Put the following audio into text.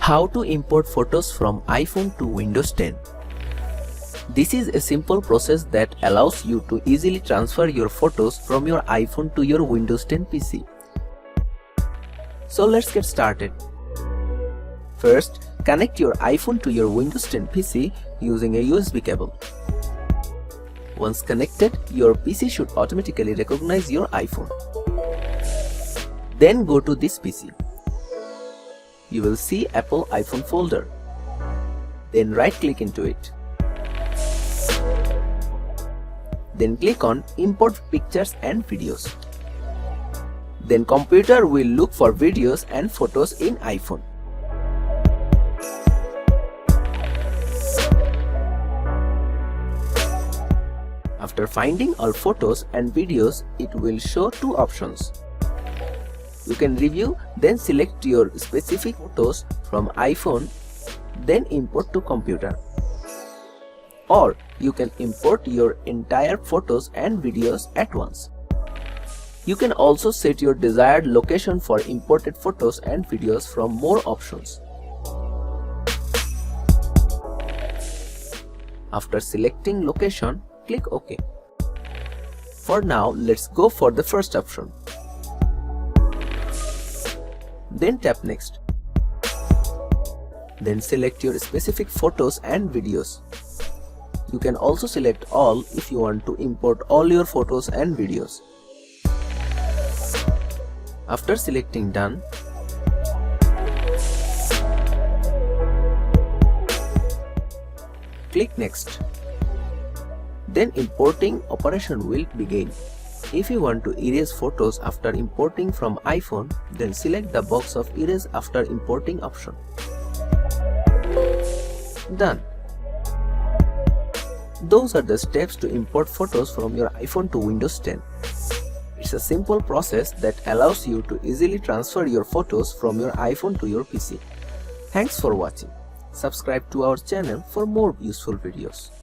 How to import photos from iPhone to Windows 10. This is a simple process that allows you to easily transfer your photos from your iPhone to your Windows 10 PC. So let's get started. First, connect your iPhone to your Windows 10 PC using a USB cable. Once connected, your PC should automatically recognize your iPhone. Then go to this PC. You will see Apple iPhone folder. Then right-click into it. Then click on Import Pictures and Videos. Then computer will look for videos and photos in iPhone. After finding all photos and videos, it will show two options. You can review, then select your specific photos from iPhone, then import to computer. Or you can import your entire photos and videos at once. You can also set your desired location for imported photos and videos from more options. After selecting location, click OK. For now, let's go for the first option. Then tap Next. Then select your specific photos and videos. You can also select all if you want to import all your photos and videos. After selecting Done, click Next. Then importing operation will begin. If you want to erase photos after importing from iPhone, then select the box of Erase after importing option. Done. Those are the steps to import photos from your iPhone to Windows 10. It's a simple process that allows you to easily transfer your photos from your iPhone to your PC. Thanks for watching. Subscribe to our channel for more useful videos.